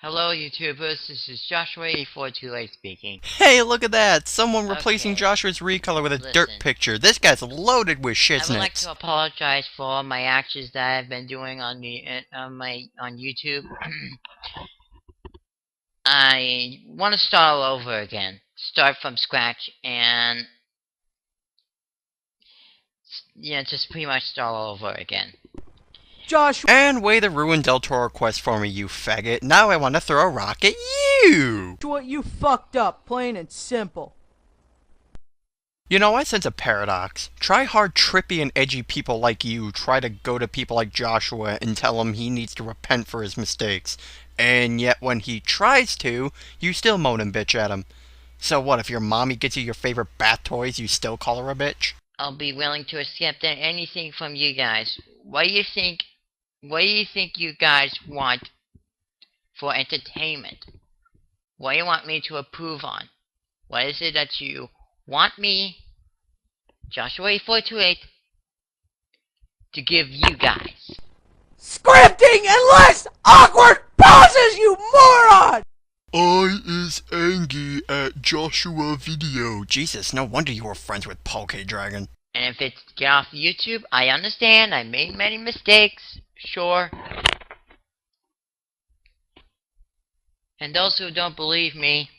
Hello, YouTubers. This is Joshua8428 speaking. Hey, look at that! Someone replacing Okay. Joshua's recolor with a dirt Listen. picture. This guy's loaded with I would like shiznits. to apologize for my actions that I've been doing on YouTube. I want to start all over again. Start from scratch and just pretty much start all over again. Joshua! And way to ruin Del Toro quest for me, you faggot. Now I want to throw a rock at you! You fucked up, plain and simple. You know, I sense a paradox. Try hard, trippy, and edgy people like you try to go to people like Joshua and tell him he needs to repent for his mistakes. And yet when he tries to, you still moan and bitch at him. So what, if your mommy gets you your favorite bath toys, you still call her a bitch? I'll be willing to accept anything from you guys. What do you think you guys want for entertainment? What do you want me to approve on? What is it that you want me, Joshua8428, to give you guys? Scripting and less awkward pauses, you moron! I is angry at Joshua Video. Jesus, no wonder you were friends with Poke Dragon. And if it's get off YouTube, I understand. I made many mistakes. Sure. And those who don't believe me,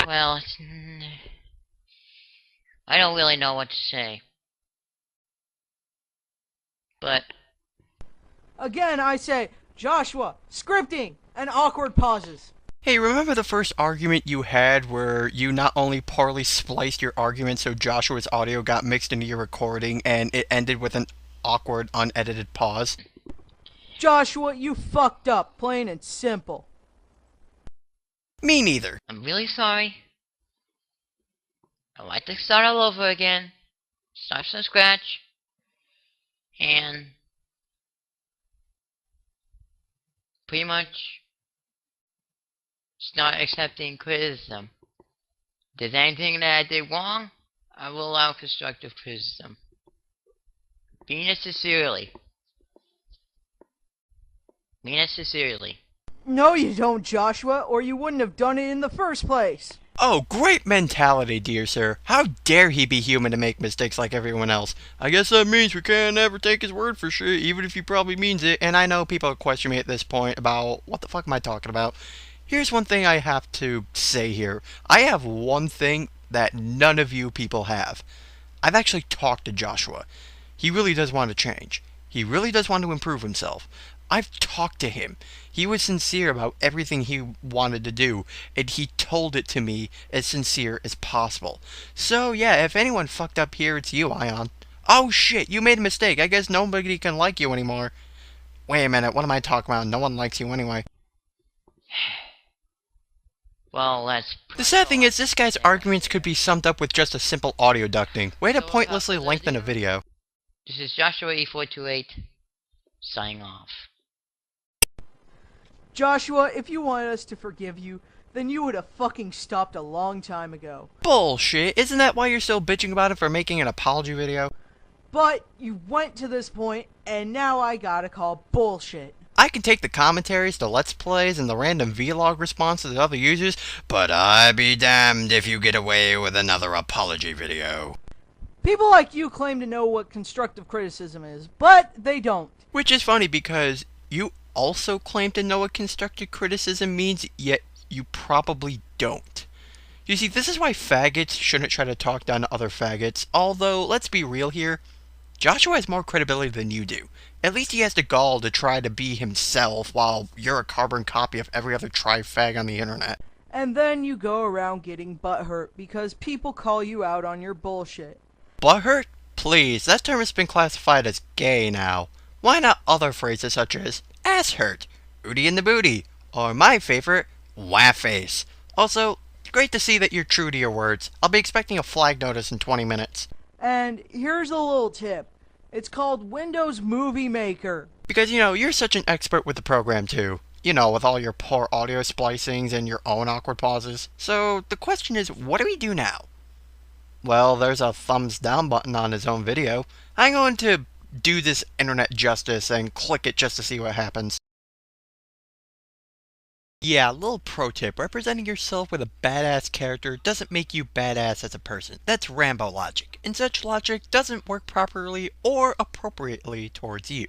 well, I don't really know what to say. But Again, I say, Joshua, scripting and awkward pauses. Hey, remember the first argument you had where you not only poorly spliced your argument so Joshua's audio got mixed into your recording and it ended with an awkward, unedited pause? Joshua, you fucked up, plain and simple. Me neither. I'm really sorry. I'd like to start all over again. Start from scratch. And pretty much start accepting criticism. If there's anything that I did wrong, I will allow constructive criticism. Mean it sincerely. Mean it sincerely. No, you don't, Joshua, or you wouldn't have done it in the first place. Oh, great mentality, dear sir. How dare he be human to make mistakes like everyone else? I guess that means we can't ever take his word for shit, even if he probably means it. And I know people question me at this point about, what the fuck am I talking about? Here's one thing I have to say here. I have one thing that none of you people have. I've actually talked to Joshua. He really does want to change. He really does want to improve himself. I've talked to him. He was sincere about everything he wanted to do, and he told it to me as sincere as possible. So yeah, if anyone fucked up here, it's you, Ion. Oh shit, you made a mistake. I guess nobody can like you anymore. Wait a minute, what am I talking about? No one likes you anyway. Well, that's... The sad thing is, this guy's arguments could be summed up with just a simple audio ducting. Way to pointlessly lengthen a video. This is Joshua8428, signing off. Joshua, if you wanted us to forgive you, then you would have fucking stopped a long time ago. Bullshit, isn't that why you're still bitching about it for making an apology video? But you went to this point, and now I gotta call bullshit. I can take the commentaries, the Let's Plays, and the random vlog responses of other users, but I be damned if you get away with another apology video. People like you claim to know what constructive criticism is, but they don't. Which is funny because you also claim to know what constructive criticism means, yet you probably don't. You see, this is why faggots shouldn't try to talk down to other faggots, although, let's be real here, Joshua has more credibility than you do. At least he has the gall to try to be himself, while you're a carbon copy of every other tri-fag on the internet. And then you go around getting butthurt because people call you out on your bullshit. Butthurt? Please, that term has been classified as gay now. Why not other phrases such as ass hurt, Udi in the booty, or my favorite, wah-face. Also, great to see that you're true to your words. I'll be expecting a flag notice in 20 minutes. And here's a little tip. It's called Windows Movie Maker. Because, you know, you're such an expert with the program too. You know, with all your poor audio splicings and your own awkward pauses. So, the question is, what do we do now? Well, there's a thumbs down button on his own video. I'm going to do this internet justice and click it just to see what happens. Yeah, little pro tip, representing yourself with a badass character doesn't make you badass as a person. That's Rambo logic, and such logic doesn't work properly or appropriately towards you.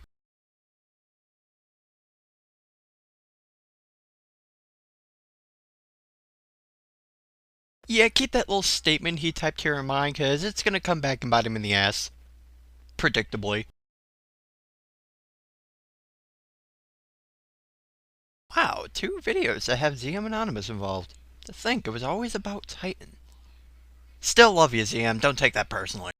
Yeah, keep that little statement he typed here in mind, cause it's gonna come back and bite him in the ass. Predictably. Wow, 2 videos that have ZM Anonymous involved. To think, it was always about Titan. Still love you, ZM, don't take that personally.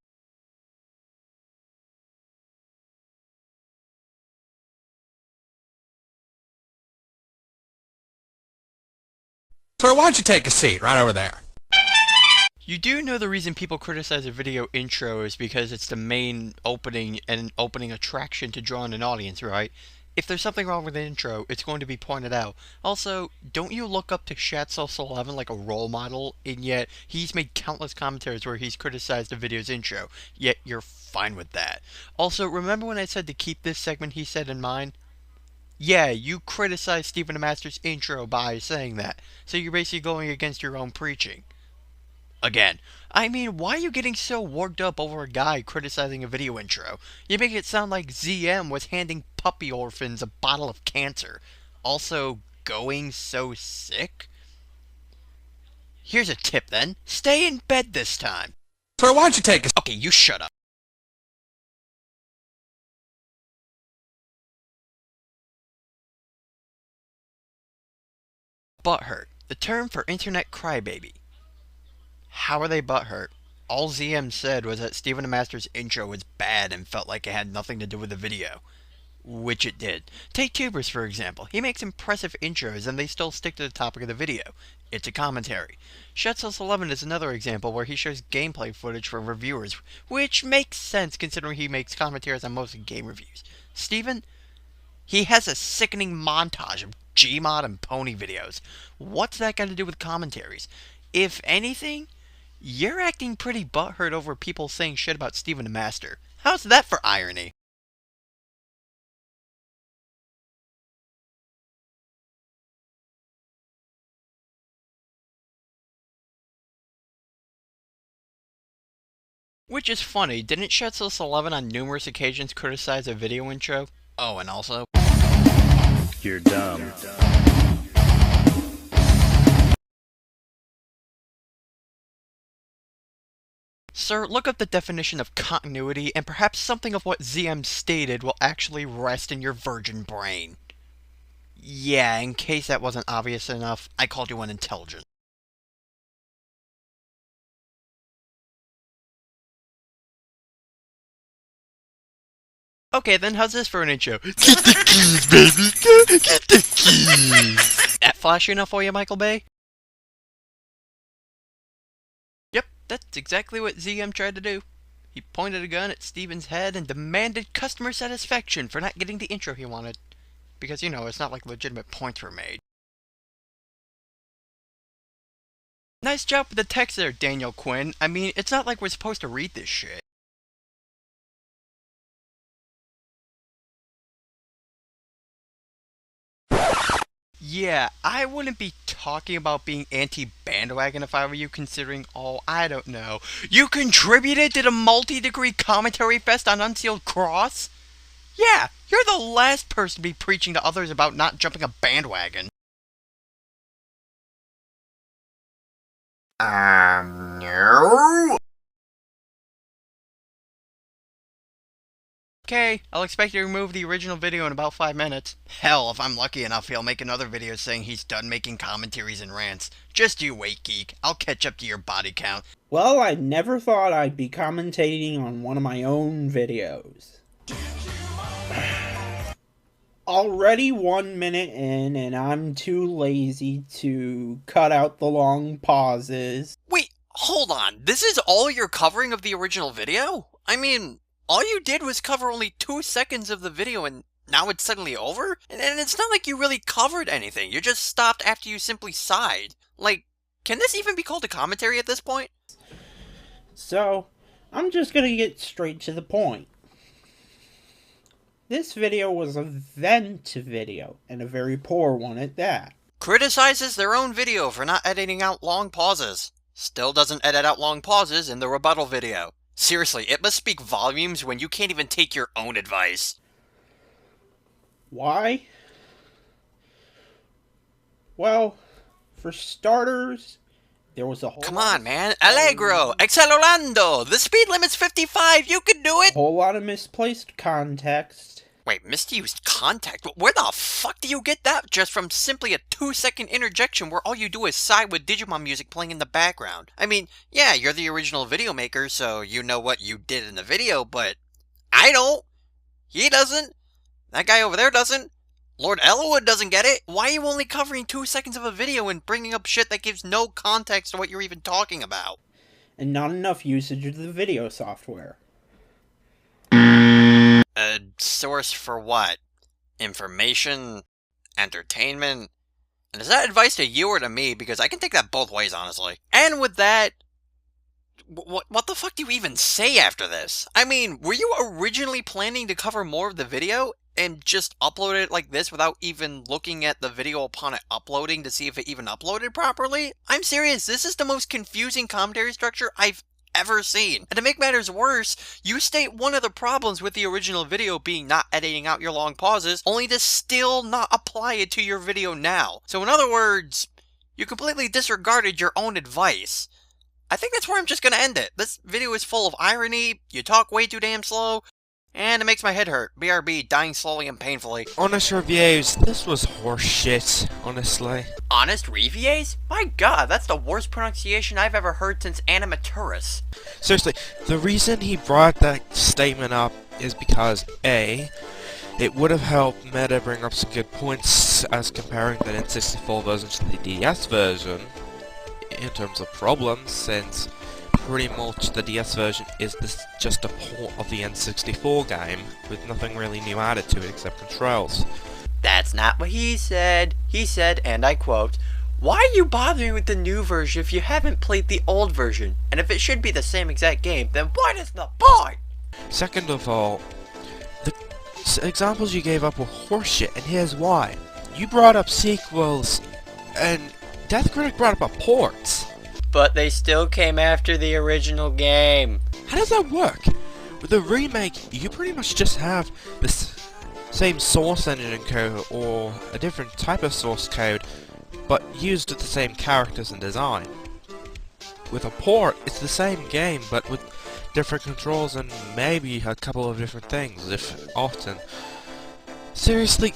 Sir, why don't you take a seat right over there? You do know the reason people criticize a video intro is because it's the main opening and opening attraction to draw in an audience, right? If there's something wrong with the intro, it's going to be pointed out. Also, don't you look up to Shatsos11 like a role model, and yet he's made countless commentaries where he's criticized the video's intro, yet you're fine with that. Also, remember when I said to keep this segment he said in mind? Yeah, you criticized Stephen Master's intro by saying that, so you're basically going against your own preaching. Again, I mean, why are you getting so worked up over a guy criticizing a video intro? You make it sound like ZM was handing puppy orphans a bottle of cancer. Also, going so sick? Here's a tip then. Stay in bed this time. Sir, why don't you take a... Okay, you shut up. Butthurt, the term for internet crybaby. How are they butthurt? All ZM said was that Stephen Master's intro was bad and felt like it had nothing to do with the video. Which it did. Take Tubers for example. He makes impressive intros and they still stick to the topic of the video. It's a commentary. Shetsos11 is another example where he shows gameplay footage for reviewers, which makes sense considering he makes commentaries on mostly game reviews. Steven? He has a sickening montage of Gmod and Pony videos. What's that got to do with commentaries? If anything, you're acting pretty butthurt over people saying shit about Stephen the Master. How's that for irony? Which is funny, didn't Shetsos11 on numerous occasions criticize a video intro? Oh, and also... You're dumb. Sir, look up the definition of continuity, and perhaps something of what ZM stated will actually rest in your virgin brain. Yeah, in case that wasn't obvious enough, I called you unintelligent. Okay, then how's this for an intro? Get the keys, baby! Get the keys! That flashy enough for you, Michael Bay? Yep, that's exactly what ZM tried to do. He pointed a gun at Steven's head and demanded customer satisfaction for not getting the intro he wanted. Because, you know, it's not like legitimate points were made. Nice job with the text there, Daniel Quinn. I mean, it's not like we're supposed to read this shit. Yeah, I wouldn't be talking about being anti-bandwagon if I were you, considering, oh, I don't know. You contributed to the multi-degree commentary fest on Unsealed Cross? Yeah, you're the last person to be preaching to others about not jumping a bandwagon. No. Okay, I'll expect you to remove the original video in about 5 minutes. Hell, if I'm lucky enough, he'll make another video saying he's done making commentaries and rants. Just you wait, geek. I'll catch up to your body count. Well, I never thought I'd be commentating on one of my own videos. Already 1 minute in, and I'm too lazy to cut out the long pauses. Wait, hold on. This is all you're covering of the original video? I mean, all you did was cover only 2 seconds of the video and now it's suddenly over? And it's not like you really covered anything. You just stopped after you simply sighed. Like, can this even be called a commentary at this point? So, I'm just gonna get straight to the point. This video was a vent video, and a very poor one at that. criticizes their own video for not editing out long pauses. Still doesn't edit out long pauses in the rebuttal video. Seriously, it must speak volumes when you can't even take your own advice. Why? Well, for starters, there was a whole... Come on, man. Allegro! Accelerando! The speed limit's 55! You can do it! whole lot of misplaced context. Wait, misused context? Where the fuck do you get that just from simply a 2-second interjection where all you do is sigh with Digimon music playing in the background? I mean, yeah, you're the original video maker, so you know what you did in the video, but I don't. He doesn't. That guy over there doesn't. Lord Elwood doesn't get it. Why are you only covering 2 seconds of a video and bringing up shit that gives no context to what you're even talking about? And not enough usage of the video software. A source for what? Information? Entertainment? And is that advice to you or to me? Because I can take that both ways, honestly. And with that, what the fuck do you even say after this? I mean, were you originally planning to cover more of the video and just upload it like this without even looking at the video upon it uploading to see if it even uploaded properly? I'm serious, this is the most confusing commentary structure I've ever seen. And to make matters worse, you state one of the problems with the original video being not editing out your long pauses, only to still not apply it to your video now. So in other words, you completely disregarded your own advice. I think that's where I'm just gonna end it. This video is full of irony, you talk way too damn slow, and it makes my head hurt. BRB, dying slowly and painfully. HonestReviays, this was horseshit, honestly. HonestReviays? My god, that's the worst pronunciation I've ever heard since Animaturus. Seriously, the reason he brought that statement up is because A, it would have helped Meta bring up some good points as comparing the N64 version to the DS version in terms of problems, since pretty much the DS version is just a port of the N64 game, with nothing really new added to it except controls. That's not what he said. He said, and I quote, "Why are you bothering with the new version if you haven't played the old version? And if it should be the same exact game, then what is the point?" Second of all, the examples you gave up were horseshit, and here's why. You brought up sequels, and Death Critic brought up ports. But they still came after the original game. How does that work? With the remake, you pretty much just have this same source engine code, or a different type of source code, but used with the same characters and design. With a port, it's the same game, but with different controls and maybe a couple of different things, if often. Seriously,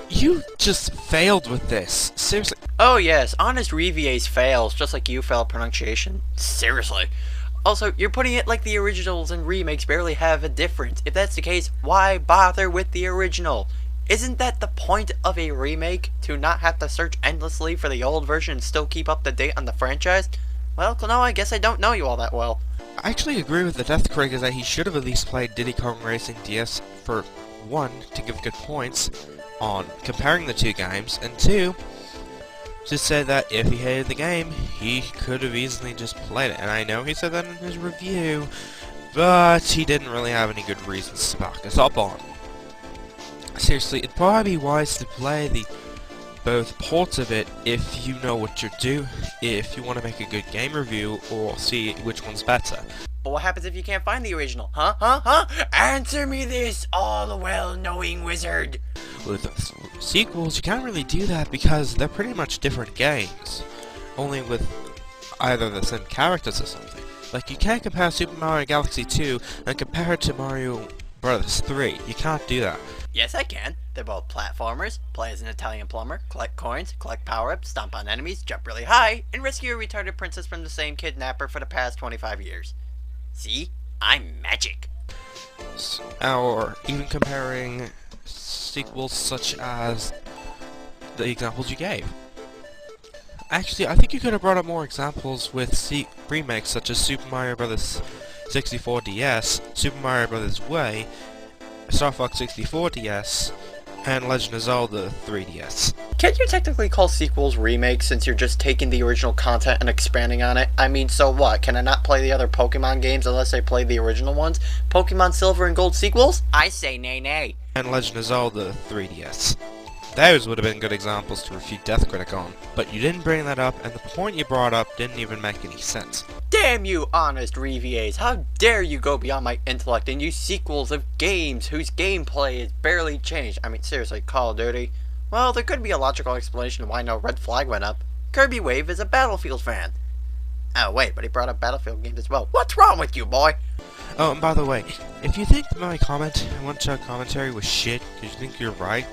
you just failed with this. Seriously. Oh yes, HonestReviays fails, just like you failed pronunciation. Seriously. Also, you're putting it like the originals and remakes barely have a difference. If that's the case, why bother with the original? Isn't that the point of a remake? To not have to search endlessly for the old version and still keep up to date on the franchise? Well, no, I guess I don't know you all that well. I actually agree with the Death Critic that he should have at least played Diddy Kong Racing DS for 1, to give good points on comparing the two games, and 2, to say that if he hated the game, he could have easily just played it. And I know he said that in his review, but he didn't really have any good reasons to back us up on. Seriously, it'd probably be wise to play both ports of it if you know what you're doing, if you want to make a good game review or see which one's better. But what happens if you can't find the original? Huh? Answer me this, all well-knowing wizard! With sequels, you can't really do that because they're pretty much different games, only with either the same characters or something. Like, you can't compare Super Mario Galaxy 2 and compare it to Mario Bros. 3. You can't do that. Yes, I can. They're both platformers, play as an Italian plumber, collect coins, collect power-ups, stomp on enemies, jump really high, and rescue a retarded princess from the same kidnapper for the past 25 years. See? I'm magic. Or even comparing sequels such as the examples you gave. Actually, I think you could have brought up more examples with remakes such as Super Mario Bros. 64 DS, Super Mario Bros. Way, Star Fox 64 DS, and Legend of Zelda 3DS. Can't you technically call sequels remakes since you're just taking the original content and expanding on it? I mean, so what? Can I not play the other Pokemon games unless I play the original ones? Pokemon Silver and Gold sequels? I say nay nay. And Legend of Zelda 3DS. Those would have been good examples to refute Death Critic on, but you didn't bring that up, and the point you brought up didn't even make any sense. Damn you, HonestReviays! How dare you go beyond my intellect and use sequels of games whose gameplay is barely changed? I mean, seriously, Call of Duty? Well, there could be a logical explanation of why no red flag went up. Kirby Wave is a Battlefield fan. Oh wait, but he brought up Battlefield games as well. What's wrong with you, boy? Oh, and by the way, if you think that my one-shot commentary was shit, because you think you're right,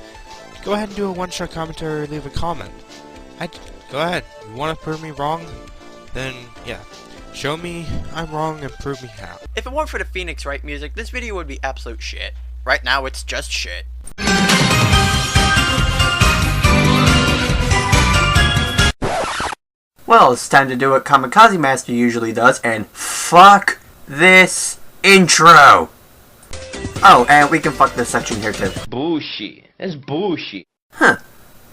go ahead and do a one-shot commentary or leave a comment. Go ahead. You want to prove me wrong? Then, yeah. Show me I'm wrong and prove me how. If it weren't for the Phoenix Wright music, this video would be absolute shit. Right now, it's just shit. Well, it's time to do what Kamikaze Master usually does, and fuck this intro! Oh, and we can fuck this section here too. Bullshit. That's bullshit. Huh.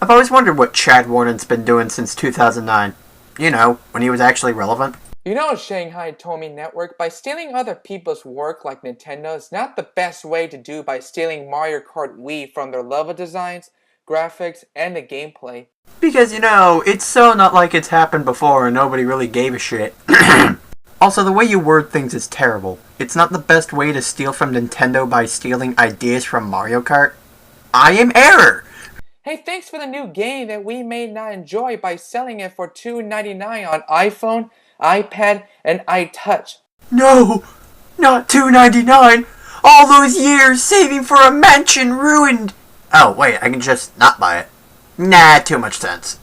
I've always wondered what Chad Warden's been doing since 2009. You know, when he was actually relevant. You know, Shanghai told me Network, by stealing other people's work like Nintendo is not the best way to do by stealing Mario Kart Wii from their level designs, graphics, and the gameplay. Because, you know, it's so not like it's happened before and nobody really gave a shit. Also, the way you word things is terrible. It's not the best way to steal from Nintendo by stealing ideas from Mario Kart. I am error! Hey, thanks for the new game that we may not enjoy by selling it for $2.99 on iPhone, iPad, and iTouch. No! Not $2.99! All those years saving for a mansion ruined! Oh, wait, I can just not buy it. Nah, too much sense.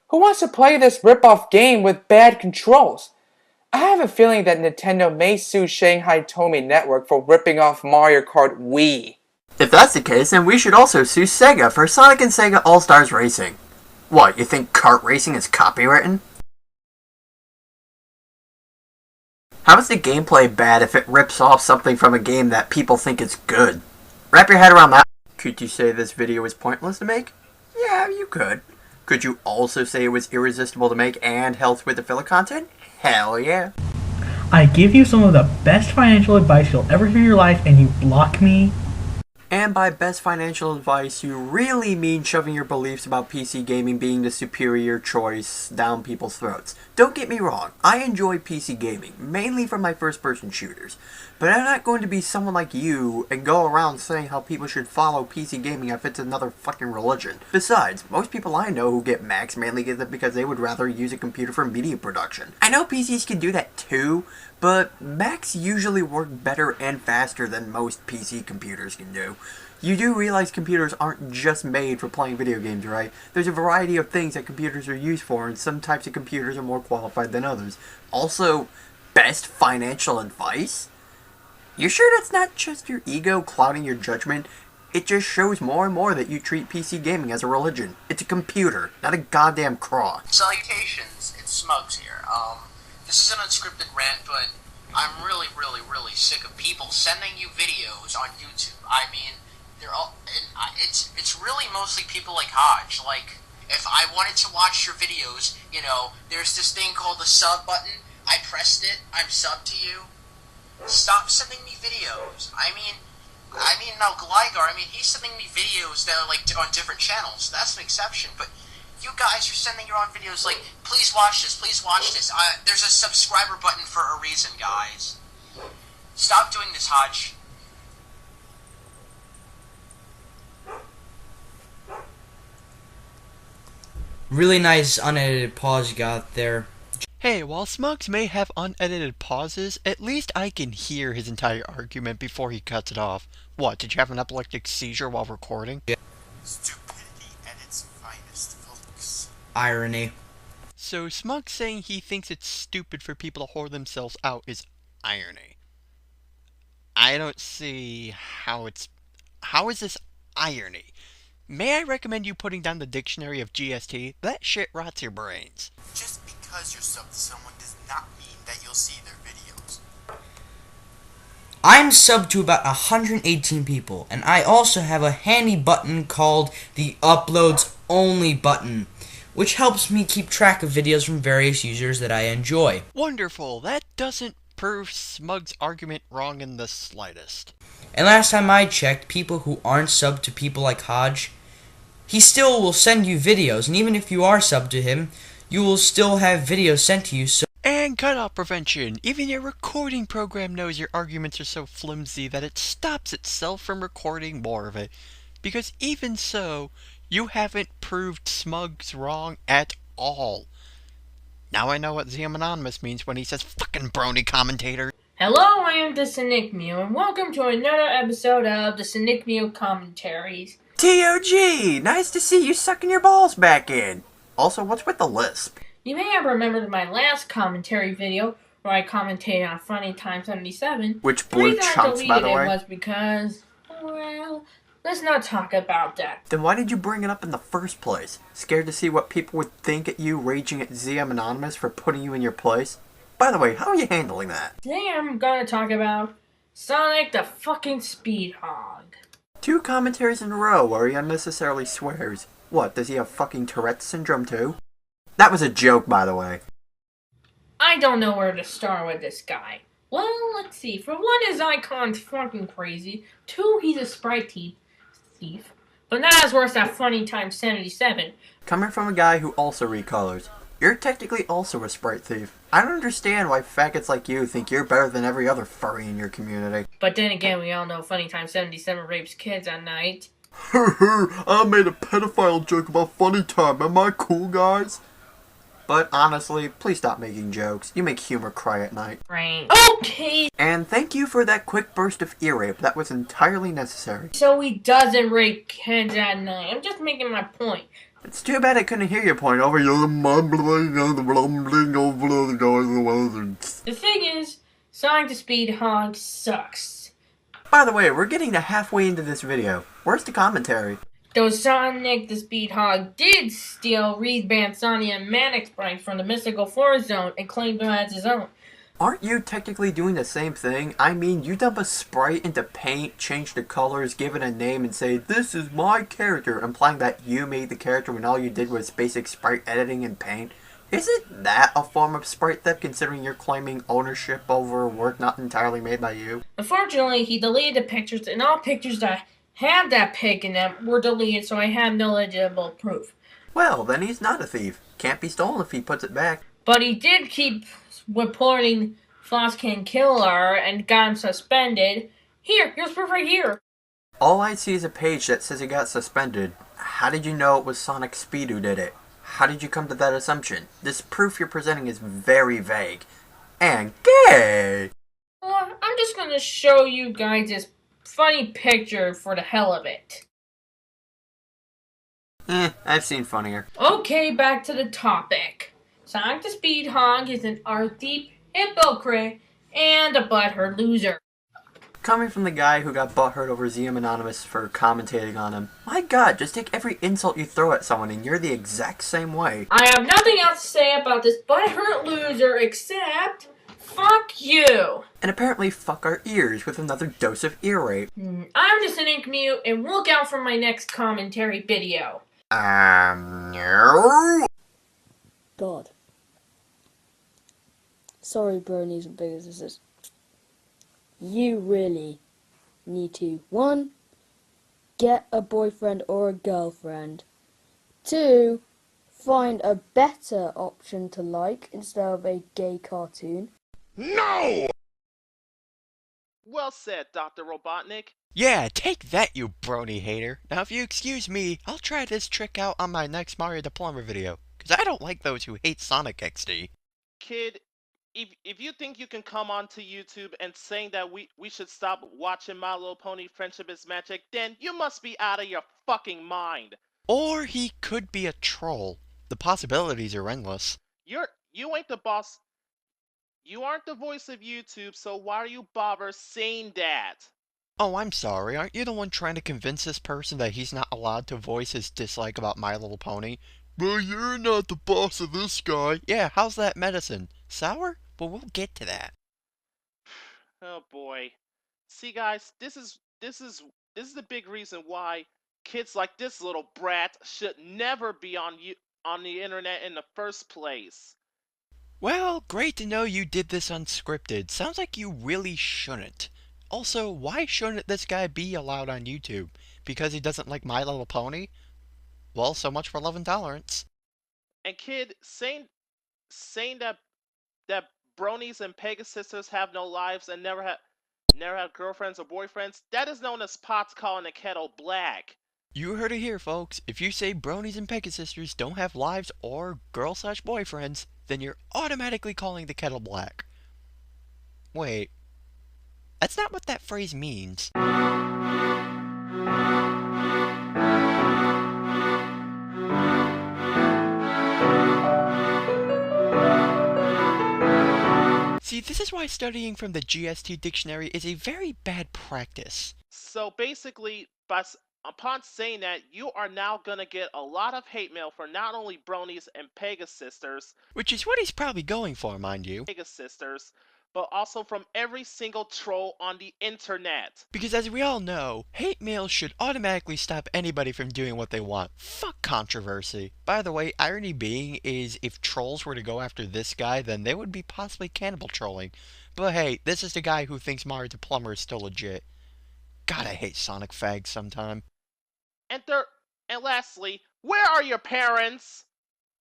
Who wants to play this rip-off game with bad controls? I have a feeling that Nintendo may sue Shanghai Tomy Network for ripping off Mario Kart Wii. If that's the case, then we should also sue Sega for Sonic and Sega All-Stars Racing. What, you think Kart Racing is copywritten? How is the gameplay bad if it rips off something from a game that people think is good? Wrap your head around that. Could you say this video is pointless to make? Yeah, you could. Could you also say it was irresistible to make and helped with the filler content? Hell yeah. I give you some of the best financial advice you'll ever hear in your life and you block me? And by best financial advice, you really mean shoving your beliefs about PC gaming being the superior choice down people's throats. Don't get me wrong, I enjoy PC gaming, mainly from my first-person shooters. But I'm not going to be someone like you and go around saying how people should follow PC gaming if it's another fucking religion. Besides, most people I know who get Macs mainly get it because they would rather use a computer for media production. I know PCs can do that too, but Macs usually work better and faster than most PC computers can do. You do realize computers aren't just made for playing video games, right? There's a variety of things that computers are used for, and some types of computers are more qualified than others. Also, best financial advice? You sure that's not just your ego clouding your judgment? It just shows more and more that you treat PC gaming as a religion. It's a computer, not a goddamn cross. Salutations, it's Smugs here. This is an unscripted rant, but I'm really sick of people sending you videos on YouTube. I mean, they're all, and it's really mostly people like Hodge. Like, if I wanted to watch your videos, you know, there's this thing called the sub button. I pressed it, I'm subbed to you. Stop sending me videos. I mean, now Gligar, he's sending me videos that are, like, on different channels. That's an exception, but you guys are sending your own videos like, please watch this, there's a subscriber button for a reason, guys. Stop doing this, Hodge. Really nice unedited pause you got there. Hey, while Smugs may have unedited pauses, at least I can hear his entire argument before he cuts it off. What, did you have an epileptic seizure while recording? Yeah. Stupidity at its finest, folks. Irony. So Smugs saying he thinks it's stupid for people to whore themselves out is irony. I don't see how it's... How is this irony? May I recommend you putting down the dictionary of GST? That shit rots your brains. Just because you're subbed to someone does not mean that you'll see their videos. I'm subbed to about 118 people, and I also have a handy button called the Uploads Only button, which helps me keep track of videos from various users that I enjoy. Wonderful. That doesn't prove Smug's argument wrong in the slightest. And last time I checked, people who aren't subbed to people like Hodge he still will send you videos, and even if you are subbed to him, you will still have videos sent to you. So and cutoff prevention. Even your recording program knows your arguments are so flimsy that it stops itself from recording more of it. Because even so, you haven't proved Smugs wrong at all. Now I know what ZM Anonymous means when he says fucking brony commentator. Hello, I am TheSonicHypocriteMew, and welcome to another episode of TheSonicHypocriteMew Commentaries. TOG! Nice to see you sucking your balls back in. Also, what's with the lisp? You may have remembered my last commentary video where I commentated on Funny Time 77. Which blew chunks, by the way. It was because, well, let's not talk about that. Then why did you bring it up in the first place? Scared to see what people would think at you raging at ZM Anonymous for putting you in your place? By the way, how are you handling that? Today I'm gonna talk about Sonic the fucking Speedhog. 2 commentaries in a row where he unnecessarily swears. What, does he have fucking Tourette's syndrome too? That was a joke, by the way. I don't know where to start with this guy. Well, let's see. For one, his icon's fucking crazy. 2, he's a sprite thief. But not as worse as Funny Time 77. Coming from a guy who also recolors, you're technically also a sprite thief. I don't understand why faggots like you think you're better than every other furry in your community. But then again, we all know Funny Time 77 rapes kids at night. I made a pedophile joke about Funny Time. Am I cool, guys? But honestly, please stop making jokes. You make humor cry at night. Right. Okay. And thank you for that quick burst of ear rape. That was entirely necessary. So he doesn't rape kids at night. I'm just making my point. It's too bad I couldn't hear your point over your mumbling and rumbling over the guys. The thing is, Sonic the Speedhog sucks. By the way, we're getting to halfway into this video. Where's the commentary? Though Sonic the Speedhog did steal Reed Band Sonia and Manic sprites from the Mystical Forest Zone and claimed them as his own. Aren't you technically doing the same thing? I mean, you dump a sprite into paint, change the colors, give it a name, and say, this is my character, implying that you made the character when all you did was basic sprite editing in paint. Isn't that a form of sprite theft, considering you're claiming ownership over work not entirely made by you? Unfortunately, he deleted the pictures, and all pictures that had that pig in them were deleted, so I have no legible proof. Well, then he's not a thief. Can't be stolen if he puts it back. But he did keep reporting Floskin Killer and got him suspended. Here's proof right here. All I see is a page that says he got suspended. How did you know it was Sonic Speed who did it? How did you come to that assumption? This proof you're presenting is very vague. And gay! I'm just gonna show you guys this funny picture for the hell of it. I've seen funnier. Okay, back to the topic. Sonic the Speedhog is an art thief, hypocrite, and a butthurt loser. Coming from the guy who got butthurt over ZM Anonymous for commentating on him, my god, just take every insult you throw at someone and you're the exact same way. I have nothing else to say about this butthurt loser except, fuck you. And apparently fuck our ears with another dose of ear rape. I'm TheSonicHypocriteMew, and look out for my next commentary video. No. God. Sorry, bronies and big sisters. You really need to, 1, get a boyfriend or a girlfriend. 2, find a better option to like instead of a gay cartoon. No! Well said, Dr. Robotnik. Yeah, take that, you brony hater. Now, if you excuse me, I'll try this trick out on my next Mario the Plumber video. Because I don't like those who hate Sonic XD. Kid, if you think you can come onto YouTube and saying that we should stop watching My Little Pony Friendship is Magic, then you must be out of your fucking mind. Or he could be a troll. The possibilities are endless. You ain't the boss. You aren't the voice of YouTube, so why are you bother saying that? Oh, I'm sorry. Aren't you the one trying to convince this person that he's not allowed to voice his dislike about My Little Pony? But you're not the boss of this guy. Yeah, how's that medicine? Sour? But we'll get to that. Oh boy. See guys, this is the big reason why kids like this little brat should never be on the internet in the first place. Well, great to know you did this unscripted. Sounds like you really shouldn't. Also, why shouldn't this guy be allowed on YouTube? Because he doesn't like My Little Pony? Well, so much for love and tolerance. And kid, saying that bronies and Pegasisters have no lives and never have girlfriends or boyfriends, that is known as pots calling the kettle black. You heard it here, folks. If you say bronies and Pegasisters don't have lives or girl/boyfriends, then you're automatically calling the kettle black. Wait, that's not what that phrase means. See, this is why studying from the GST dictionary is a very bad practice. So basically, upon saying that, you are now gonna get a lot of hate mail for not only bronies and Pegasisters, which is what he's probably going for, mind you. Pegasisters, but also from every single troll on the internet. Because as we all know, hate mail should automatically stop anybody from doing what they want. Fuck controversy. By the way, irony being is if trolls were to go after this guy, then they would be possibly cannibal trolling. But hey, this is the guy who thinks Mario the Plumber is still legit. God, I hate Sonic fags sometime. And lastly, where are your parents?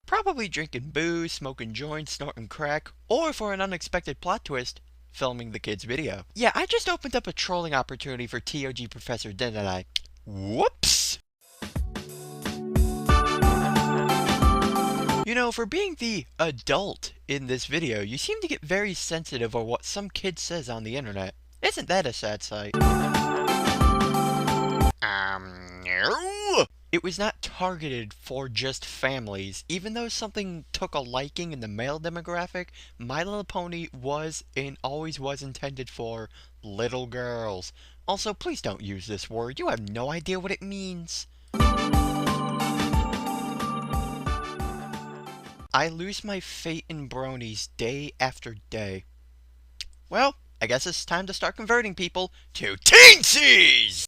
Probably drinking booze, smoking joints, snorting crack, or for an unexpected plot twist, filming the kid's video. Yeah, I just opened up a trolling opportunity for TOG Professor, didn't I? Whoops! You know, for being the adult in this video, you seem to get very sensitive over what some kid says on the internet. Isn't that a sad sight? No! It was not targeted for just families. Even though something took a liking in the male demographic, My Little Pony was and always was intended for little girls. Also, please don't use this word. You have no idea what it means. I lose my faith in bronies day after day. Well, I guess it's time to start converting people to teensies!